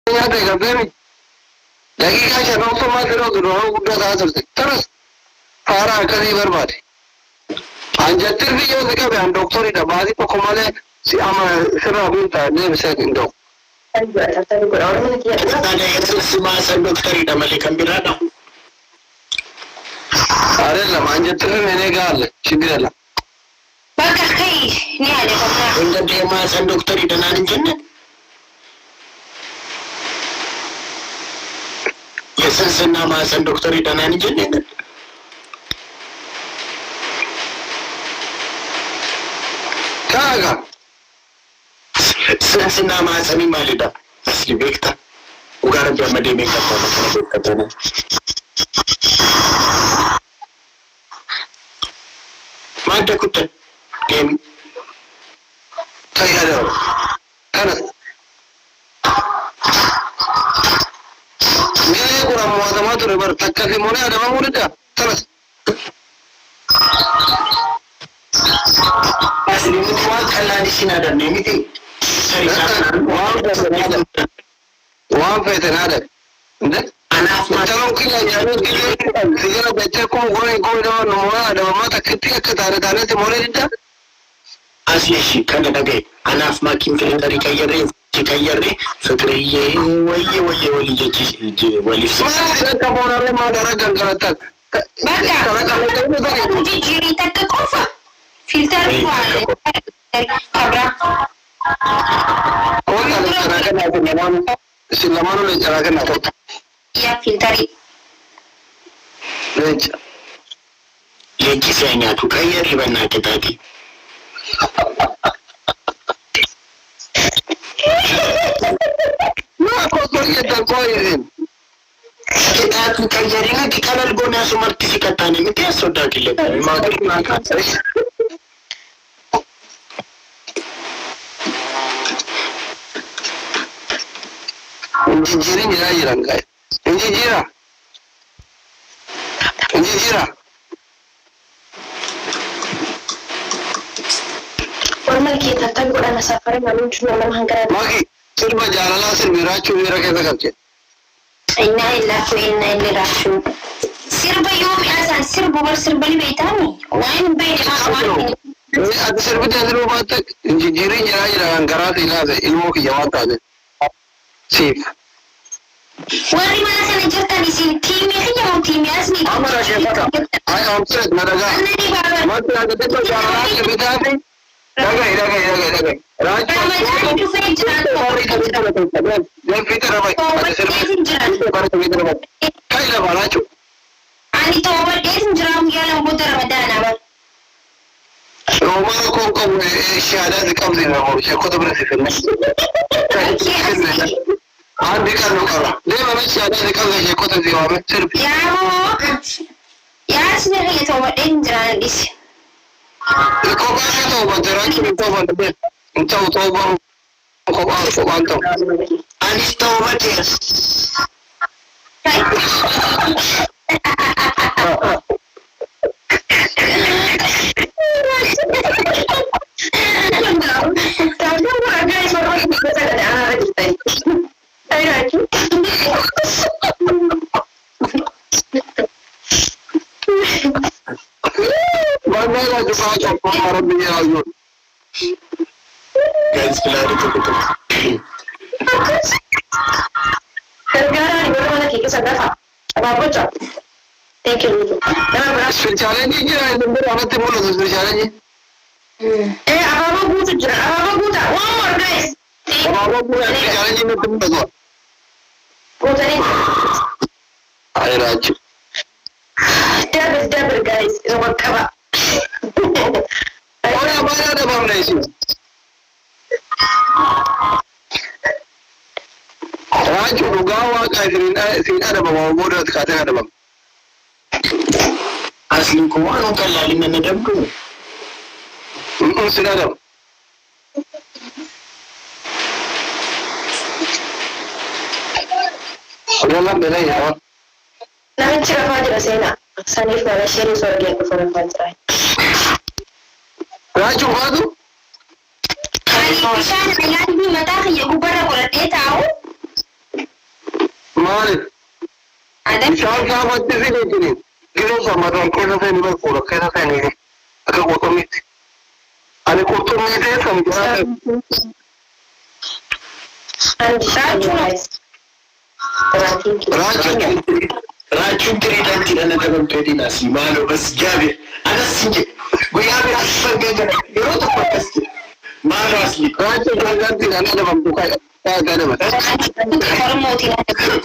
يا ده غبي دقيقة شنو فما كده دروه وده هذا ترى فارا كذي بربادي anjattir bi yo daga ban doctor da badi ko kuma ne si ama sira bin ta ne bisa indo ada yesu sima san doctor da malikan birada are la anjattir ne gal shigala baka kai ni ale kuma inda dai ma san doctor da nan janna yesu sanna ma san doctor da nan janna kaga sina ma sami malida asli bekta ugar da made me ka ko na bekta tana ma ta kuta game kai hada kana me gura mu da ma to bar takka fi mona da ma murida kana asli mutuwa kalla da shi na da ne miti wan fete na da ana matalo kila ya no digera bete ko gore go da no ma da mata kitiya ka tare da ne more dinta asli shi kana daga ana ma kin kire da kayyare kayyare fikriye waye wali je wali sai ka bona ma da ragan garata baka ji jiri ta ka kofa filter quale cabra Ola le sarà che na se la mano le sarà che na ya filteri leja le kisanya to kai riban na ta dadi ma ko to yadda ko irin kita tu kai yarin ki kanal gona su martifikata ne miti so da kile ma ka injijirin ya yi rangai injijira ormal kita tak guna safari namun cuma menghanggar maki sirba jalala sirbira chumira kaisa karke inna lillahi wa inna ilaihi raji'un sirba yomi asan sirba li baitani wain baiti ma ad sirba jadru batak injijirin ya yi rangara ila da ilmu ki jawata ne sif wari mana sana jirta di sini timi hanya mau timi asli amara ke fata ai amset nadaga mata da take jalala ke bidani daga raju Ramadan itu fitnah dan fitar bai ada sirba kai la baraju ani tobat dia jeram dia lembut Ramadan apa رومانو كوكو الشهادات قبل الموت كتب رسل عندي كان نقرا ليه ما الشهادات قبل كتب ديوان سرب يا سيدي هي توبة إنجران ديس كوكا توبة تراكي توبة انت توبة كوكا توبة انت أنيس توبة Mana juga cakap orang dia ayu. Guys, kelar itu betul. Sekarang di mana kita sedang apa cak? Thank you. Spesialnya ni je, nombor apa tu mula spesialnya? Apa buat je? Apa buat? One more guys. Apa buat spesialnya ni tu mula. Buat ni. Air raju. Double guys. Nombor kaba. Orang mana ada bam ni sih? Raju lugawa kairin ada bam bodoh kata ada bam. Asli ko ano kalali na nadabdo. Sila daw. Wala bela ya. Namin sila Fajra sila. Sanif na share so again ko for Fajra. Raju bado? Ani kishan ayani bi mata ya gubara ko te tawo. مالك Ada شال كافة تفيدني كده سمعت كذا ثاني بقول كذا ثاني أكو قطميت أنا قطميت سمعت Rachuun tiriidhaan jedhan adabamtooti naasii maaloo bas jaabe anas sinje guyyaa biraa sifan gana yeroo tokko akkas jedhe maaloo asli راجع راجع أنا ده بمدوك يا ده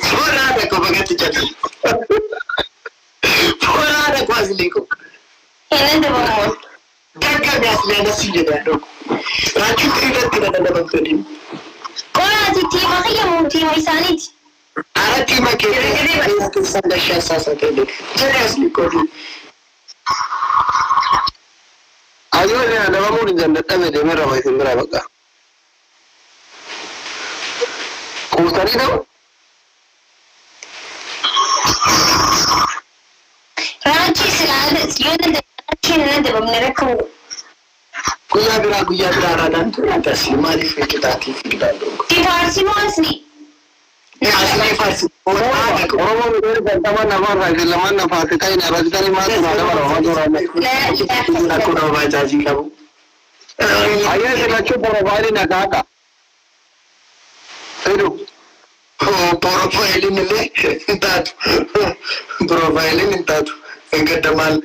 foraadha ko bagatti jedhe foraadha ko asli ko gaggabe asli anas sinje daadho rachuun tiriidhaan jedhan adabamtooti Arati makere kesanda shasa satende jere asli ko أيوة أنا ما مولي جنة تبي دي مرة ما يسمى بقى كوساري ده guyyaa biraa raadaan ture akkasii maaliif qixaatii fidaadhu asli farsi oromo midere gantama nama rajin laman na fasita ina rajitani ma tuna da mara ma akkuna baajaaji qabu ayo se la chupo robali na kaka edu profailin illee taatu profailin hin taatu gadda maal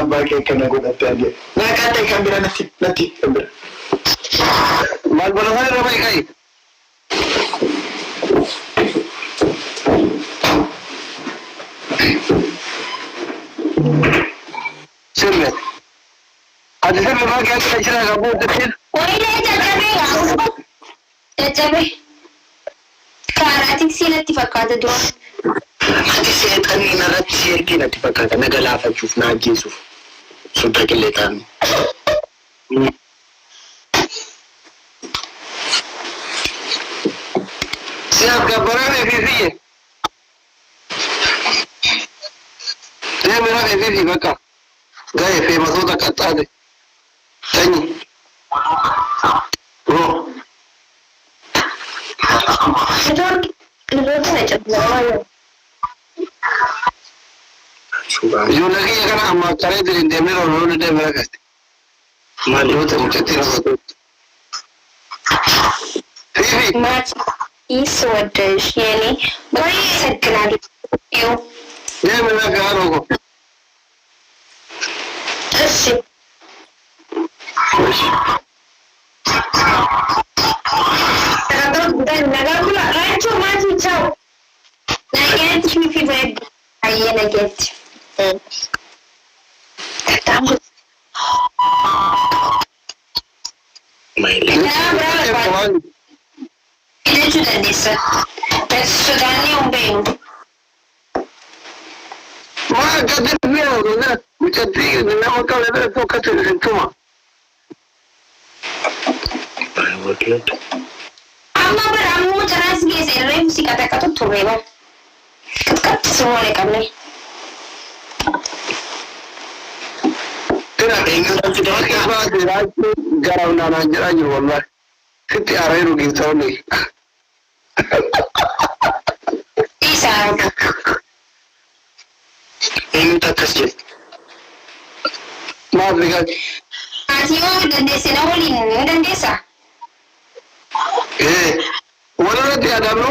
abbaa kee kana godhatte adee naa kaatee kan bira natti kan bira mal bolofani robai kai sirre adi sirre ma kaya kaya shira ga buta sir ati seexanii narratti si ergee natti fakkaata na galaafachuuf na ajjeesuuf sodda qillee taa'anii. siap gabaran FVV dia merah FVV kakak gaya FVV masuk tak kata deh tanya bro yo lagi ya kan amma kare dirin dia merah lalu dia merah kasih malu tu macam tidak betul FVV ይስወደሽ የኔ ወይ ሰግናል ይው dia merah karo kok እሺ ነገሩ ራንቾ ማቲ ቻው ነገት ፊፊ በግ አየ ነገት ታም ማይሌ Itu dan desa. Sekarang yang bayu. ma kadir dia na macam tiga na makal ada tu kadir cuma Amma beramu cara segi serem si kata-kata tu reba. Kata semua lekar ni. tidak ingat apa diraj garau nana jaraj wallah kita arai rugi tahu ni Bisa. ini tak kasih maaf lihat Nanti orang dan desa nak ulin dan desa. wala tiada lu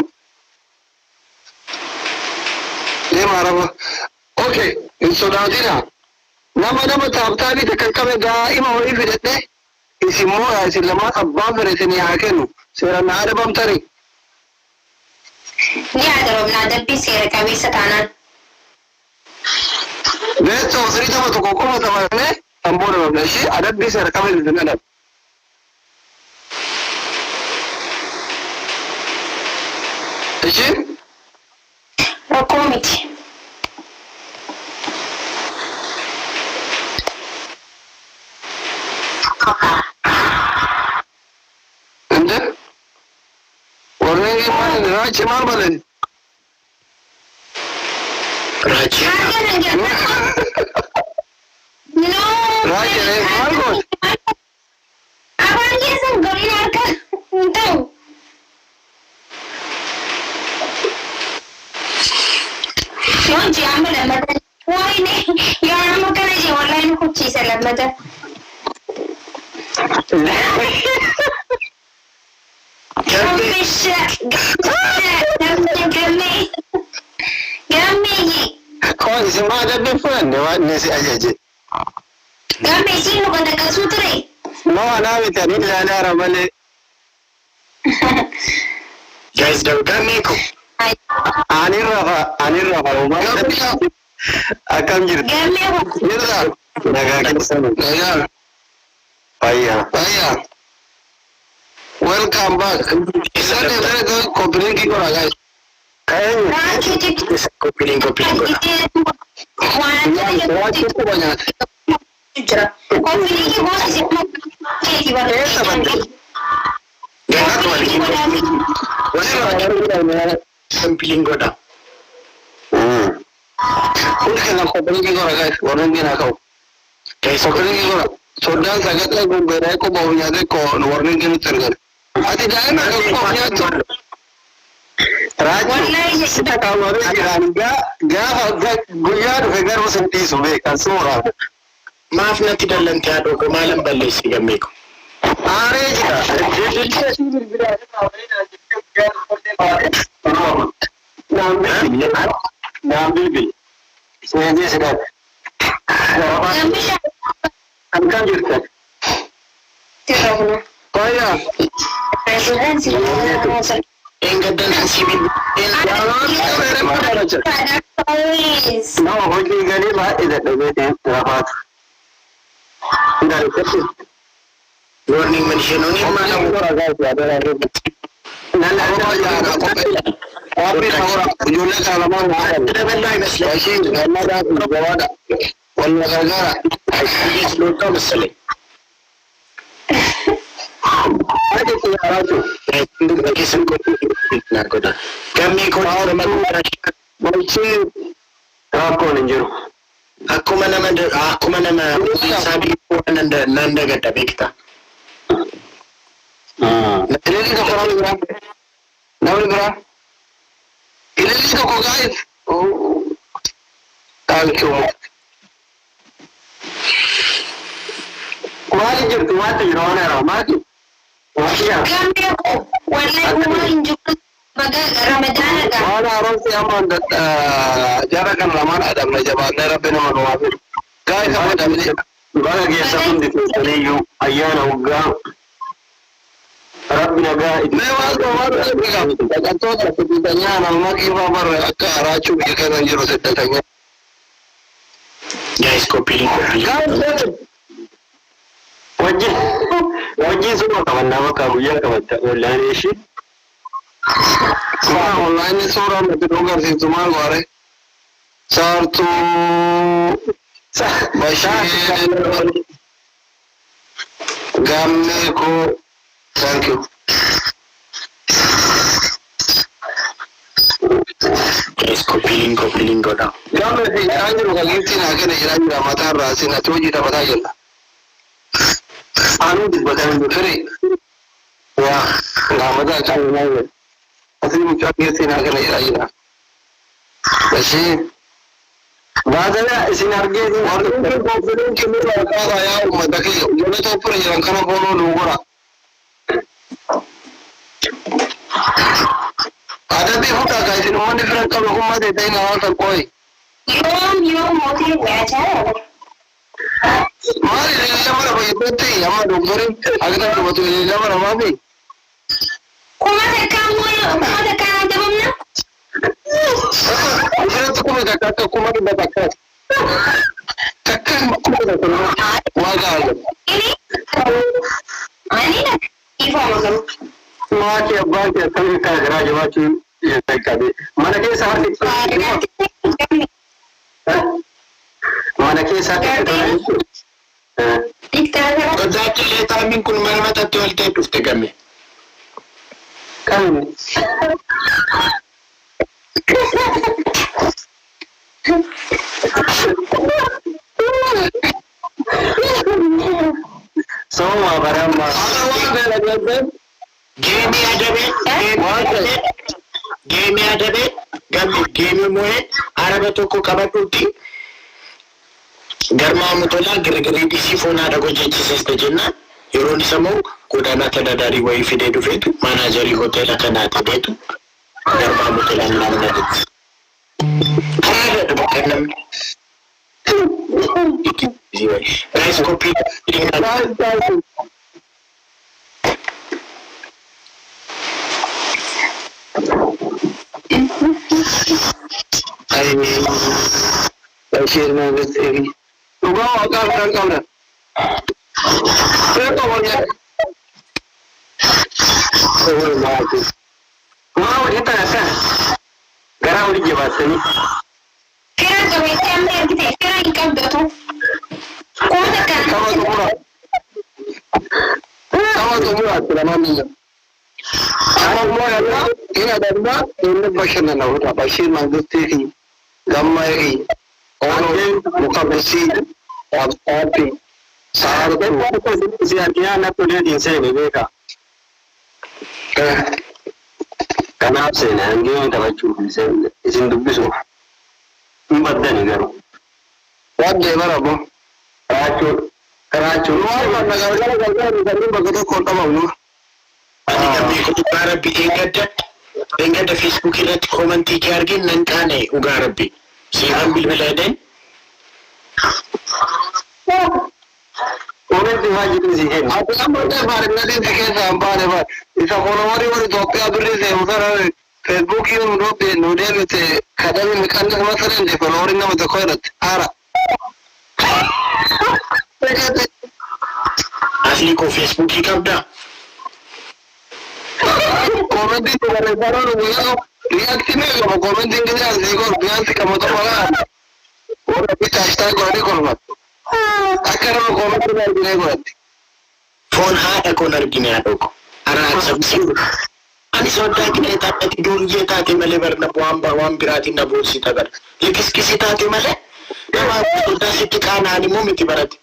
dia marah okay insodadina nama tabtani takakkame daima wali fidate isimu isilama abba fereteni hakenu sera naade bamtari Ni ada rom nada pisir kami setanan. beto srita ma to kokoma tamane tambore babla shi adab bi sera kamel dinada eji Rokomiti. ende ornengi man rachi mal balen raji No. rachi ne mal go Abang dia senggolin harga. Tahu. يونجي عمل مدى ويني يا عم كان يجي والله نكون شيء سلام مدى قمي كويس ما ده بفن نسي أجي قمي سينو كده كسوتري ما أنا بتاني لا لا رملي جايز دو قميكو أني الرفا وما أكمل جرت قمي يلا نجا كيسان يا أيا welcome back sana ndio komplingi kwa guys Kopiling watu kubanya komplingi bos sih Kopiling goda udah kena komplingi kwa guys orang dia nak kau komplingi kwa sudah sangat lagu berai ko baunya deh ko warning ini tergal Ati jangan nak kau punya tu. Raju, kita kalau ada jiran gak guyar vegar senti sube kasura. Maaf nanti dalam tiada ko malam balik si gamiko. Are jika, nambil bil. Sebenarnya sedap. Angkat juga. Tidak. Kaya. Enggak dan hasibin. No, hoji gani ba ida dabe rabat. Dari kecil. Warning manusia ni mana orang guys ada lagi. Nana ada tapi orang jual kalau mau ada benda masih. masih ada jawada. Wallah gara. Yes, lupa masih. Ada tiada tu. Untuk kisah nak koda. Kami koda sama Macam aku ninjur. Aku mana sabi ko nanda gata bekta. Ini kita orang berapa? Nama berapa? Ini kita kau guys. Oh, thank you. Mari jom tu mati rona ramai. Mati ya. Kami wallahi kuma injuk baga Ramadan ga. Mana orang siapa dat jarakan Ramadan ada menjawab Rabbi nama Nabi. Guys apa dah ni? Baga dia sabun di sini you ayana uga. Rabbi naga. Mewah juga. Jangan tu tak sebutnya nama kita beraka racu kita nanjur sedatanya. Guys, kopi. Wajib semua kawan nama kamu ya kawan tak online sih. Semua online ni seorang itu dokar sih semua luar. Satu Bashir Gamme ko thank you. Guys, kopi dah. Gamme sih anjir kalau gitu nak kena jalan Ramadan rasa nak cuci dah patah je. Anu dibacakan beri. Ya, nggak ada cara lain. Asli muncul sih nak kena jalan. Masih. Bahagiannya sinergi ni orang tu confident kita ada ya, macam ni. Jadi tu pun yang kena follow luar. Ada भी होता है कि non different का लोगों में देते हैं ना तो कोई Yo मोती बैठा है. हमारे लिए हमारा भाई बेटे हमारे डॉक्टर अगर तो बता ले हमारा मामी Kuma da kan da mun na? अगर तो कोई का का kuma da का kakka kuma da kuma waga Ini? Ani na ifa magana. ma ke ba ke san ka garaje ba ki ya ka be mana ke sa har mana ke sa ذاك اللي تعمل كل ما تتولد تفتكرني. kan semua barang mah Game ada be, game ada be, game mue Araba tokko qabadhuuti garmaa mutola girgirii disii foonaa dhagoo jechisiiste jennaan yeroo isa moo godaanaa tadadaarii wayii fidee dhufeetu maanaajarii hoteela kanaa ta'eetu garmaa mutola namnatti. Haadha bakka namni. Guys, copy. Bashir Mangasiri. Uga akan kamu. Berapa banyak? Oh, bagus. Mau kita kan? Gara udah jawab sini. Kira kami tembak kita. Kira ikan betul. Kau tekan. Kamu semua selama ini. Kamu mau apa? Ini ada apa? Ini Bashir Mangasiri. Bashir Mangasiri. Gamai. Orang muka besi, api, sahabat itu siapa nak punya di sini mereka. Kenapa sih? Nanti orang tak baca di sini, di sini tu besok. Empat dah ni kan. What day berapa? Keracun. Luar negara di sini begitu kota mana? Kami Ugarabi enggak ada Facebook kita komentar lagi nankane Ugarabi. Si ambil beladen. Orang tu haji tu sih. Apa nama dia baru nanti dekat sampai lepas. Isa orang topi abri se usara Facebook yang nodel se kadang mekan masalah ni orang nama tu kau ara. Asli ko Facebook kita dah. Komen itu kalau orang orang reaksi ni kalau komen tinggi ni asli ko reaksi kamu tu malah. Orang kita hashtag kau ni korban. Akhirnya komen tu lagi ni korban. Phone ada ko lagi ni ada ko. Arah sabsi. Ani soda kita tak tidur je tak melebar na wam berarti na bolsi tagar. Kisi tak mele. Nama sudah sikit kanan ni mau miti berarti.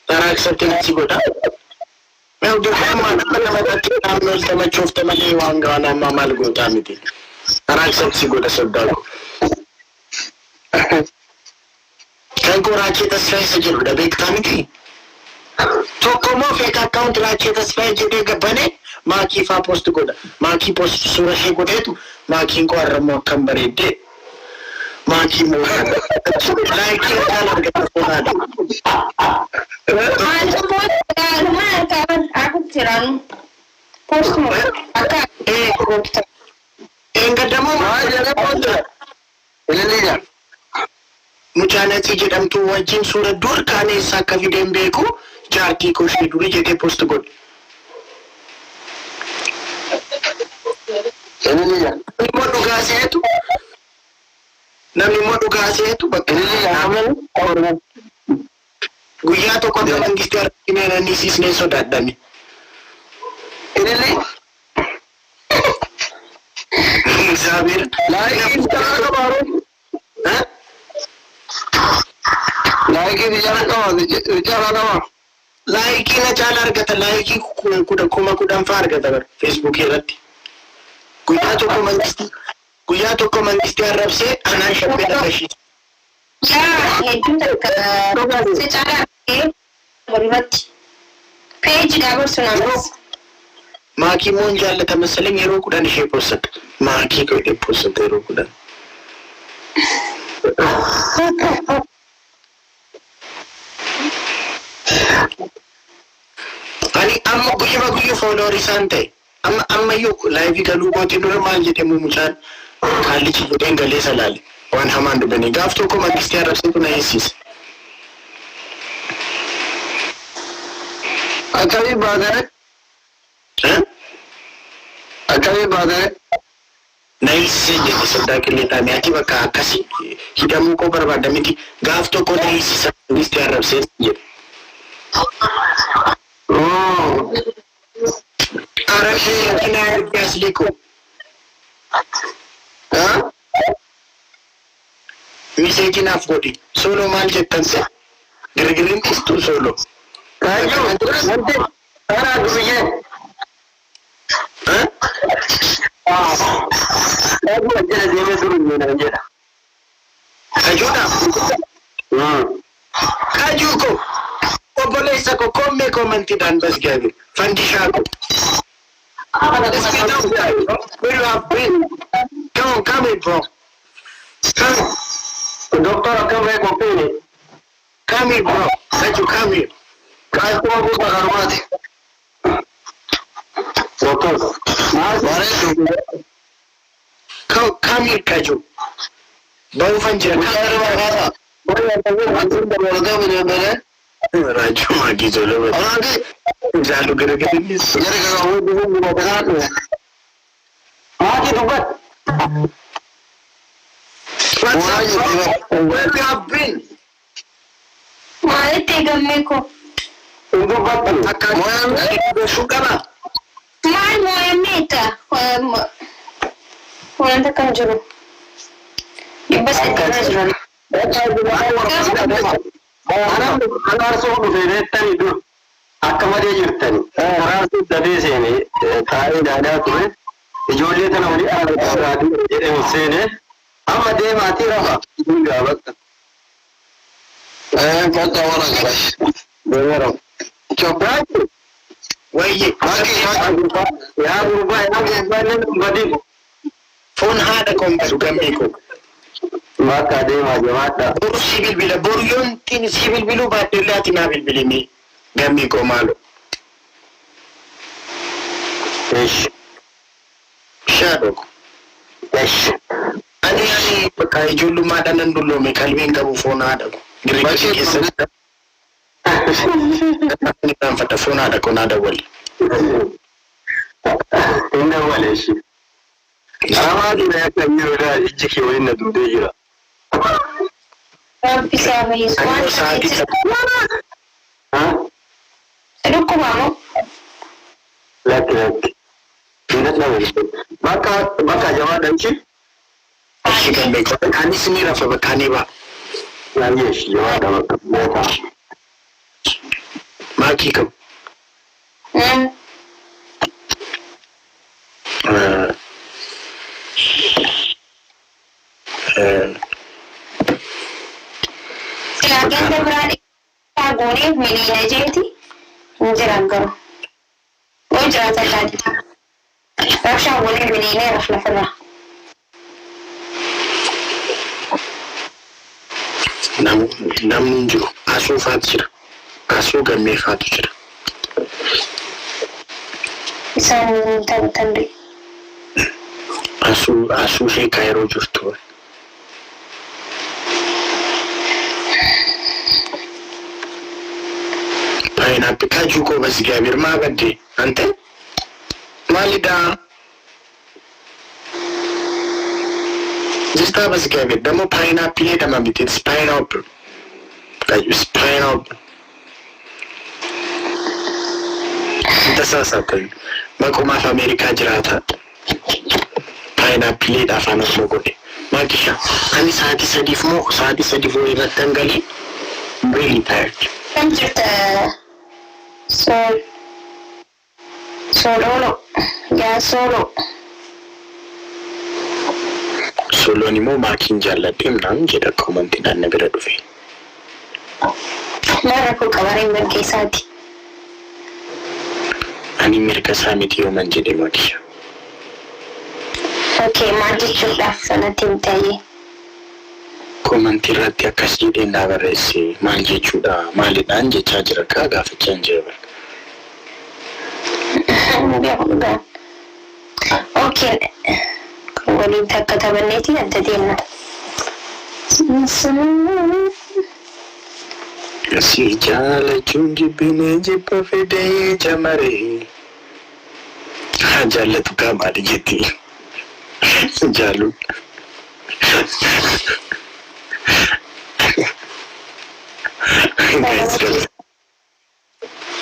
Arah sabti nasi goda. मैं उधर मैं किताब में उसका मैं चुफ्ते में ले वांगा ना मामाल गोता मिटी अराक सबसी गोता सब डालो कहीं को रांची तस्वीर से जरूर देखता मिटी तो कमो फेक अकाउंट रांची तस्वीर जुड़े के बने माँ की फा पोस्ट गोता माँ की पोस्ट सुरक्षे गोते तो माँ की को अर्मो कंबरे दे माँ की मोह लाइक की डालो के post aku tiran post mo aka gupta engadamu Jangan post. Ini dia. Mucaalati jedhamtu wajjin suura dur kaaneessa akka fideen beeku jaartii koo ishee durii jedhee post godhe. Ini dia. Namni immoo dhugaa seetu bakka Ini dia. Orang. guyyaa tokko akka mangistii argine nanni siisnee sodaadhame. Ini dia. Saabir. Lagi bicara baru. Lagi bicara apa? Laayikii na caala argata laayikii kuma faa argata bar Facebook irratti. Guyyaa tokko mangistii arrabsee anaan shabbee dhaqashiisa. hedduu takka si caala walumatti peeji dabarsu namas. Maakii moon jaallata masalan yeroo kudhan ishee poosata. Maakii godhee poosata yeroo kudhan. Ani amma guyyaa follower isaan ta'e. Amma yoo live galuu gootiin dura maal jedhamu mucaan kaallichi godheen galee salaale. Waan hamaan dubanii gaaf tokko mangistii arrabseetu na eessise. Akkamii baatee? Akkamii baatee? Na eessise jedhe sodaa qilleexaanii ati bakka akkasii hidhamuu koo barbaada miti gaaf tokko na eessisa mangistii arrabseetu jedhe. Arabsee yakinaa ergi asii koo. Miseeji naaf godhi. Solo maal jettan se? Girgiriin istuu solo. Kaayyo, wanti karaa dubiyyee. Dhaabuma jala deemee duruun jedha. kajuudha. Kajuuko obboleessa ko kommee komantiidhaan bas gaabi fandishaa ko. Where you have been? Come in, bro. Doctor, come back, okay? Come in, bro. Let you come in. Guys, come on, go back, Doctor, Come here, Kaju. Bau fanjir. Raju magi jolo. Jalu gara-gara ni. What's up? Where you have been? मारे तेगम में को Sukana. मार मोए में था वरना तो कम जुड़ो ये बस इतना जुड़ो Akkamadee jirtani waraansi sadee seene taa'ee daadaa ture ijoollee tana walii aarratti jedhame seene amma deemaatii rafa ni gaafatta. Fakka wara garash deemara chobraati Wayye. yaa gurbaa yaa gurbaa badii Phone haadha kombisu gammiko. bakka deemaa jabaadha. Boru si bilbila. Boru yoon tin si bilbilu baadillee ati naa bilbilimi. Gammiko maalo. Eesh Shadow. eesh Ani bakka ijoollummaadhaan nan dulloome qalbiin qabu foon haadha ko. Girigiri keessatti. Ani kanfata foon haadha ko naada wali. inna waleeshi amaa dura yakkan jiruudha ijji kee waliin na duudee jira. रब्बी साहब ये Ani sa'aatii रुको मामू Lakki inna dhabe bakka jabaadhaan shi Ashi gammiko. Anis ni rafa bakka ni ba. Nageesh jawaadha bakka beekaa. Maakii qabu. Agenda berani agone mini aja itu jarang karo. Oh jarang tadi. Raksha agone mini ini rafla fala. Namni jiru asuu faatu jira. Asuu gammee faatu jira. Isan tadi. Asuu ishee kaayiroo jirtu. Paayinaappi kaajuu koo bas gaabir maa badde ante maalidhaa jirtaa bas gaabir dammoo paayinaappi jedhama miti pineapple pineapple inta saasaa ta'e maqumaaf Ameerikaa jiraata paayinaappileedha afaan Oromoo godhe maakisha ani sa'aatii sadiif wayii irratti hangalee really tired. Kan cerita solo Soloon immoo maakiin jaalladheem naan jedha komantiidhaan na bira dhufe. Mara ko kabarin berkesaati. Ani mirga isaa miti yooman jedhe maakisha. Okay, maal jechuudhaaf sanatti hin ta'e. Komantii irratti akkas jedhee naa barreesse maal jechuudha maalidhaan jechaa jira kaa gaafachaa hin jira. Okay. Waliin takka taphanneetiin adda deemna. Si jaalachuun jibbinee jibba fedee jamaree. Jaallatu kaa maali jetti jaalu.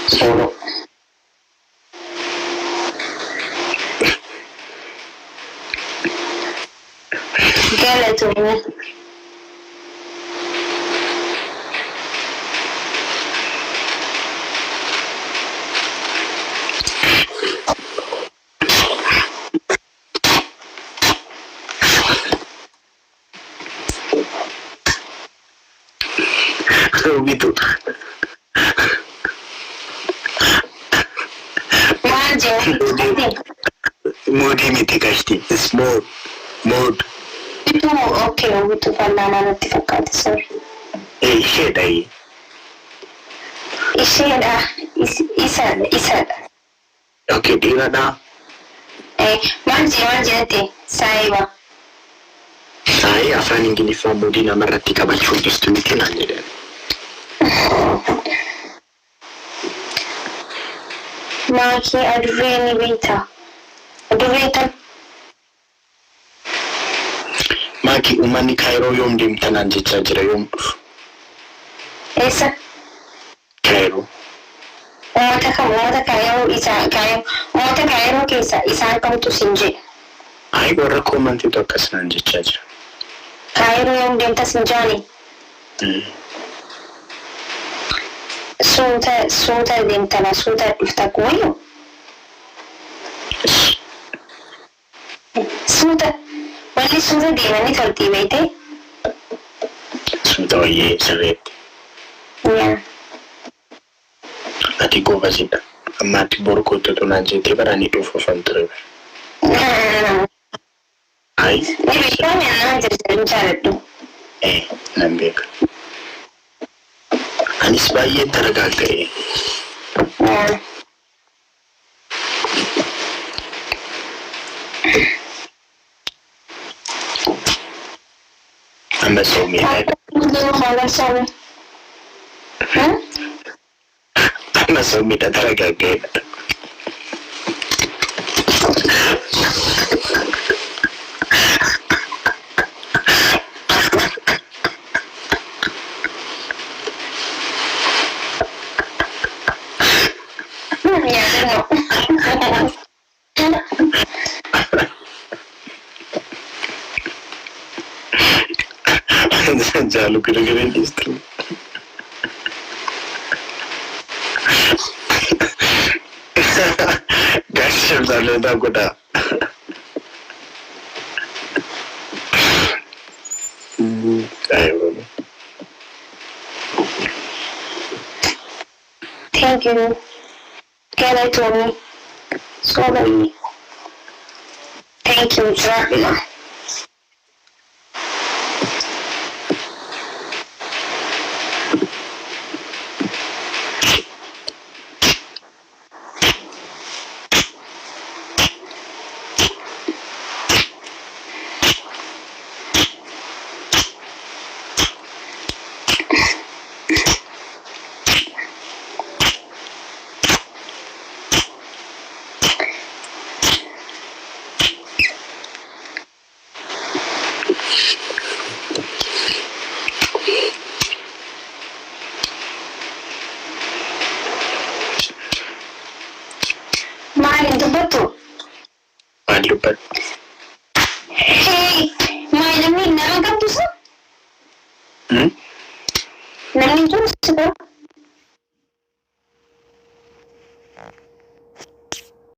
Solo. Galatoomna. Bitu. Moody miti kashti. It's more. Mood. Bitu okay. Bitu falana natti fakkaate sorry. Ishee dai. Isheedha. Isadha. Okay, dhiiradha. Maal jedhate saayiba. Saayii afaan Ingiliffaa moodii namarratti qabachuu jirtu miti naan jedhan. Maakii adurree ni beektaa? Adurree tan? Maakii uummanni Kaayiroo yoom deemta naan jechaa jira yoom dhufu? Eessa? Kaayiroo. Uummata Kaayiroo keessa isaan kamtu sin jedhe? Ayi warra koomantiitu akkas naan jechaa jira. Kaayiroo yoom deemta sin jaani? Suuta deemtana suuta dhufta kuwayyoo? Suuta walli suuta deemanii toltii beeytee? Suuta wayyee sirreetti. Ati goobasidha. Amma ati boru koottatu naan jettee baranii dhufuufan ture. Ayi. Ni beekaa nyaannaa jirtu jaaladhu. Nan beeka. Anis baay'ee daragaal ta'e. Amma soomiidha. Amma soomiidha daragaa ga'eedha. Jalu kira-kira istri. Gashem jalu tak kuda. Ayo. Thank you. Get it to me. Sorry. Thank you, Dracula.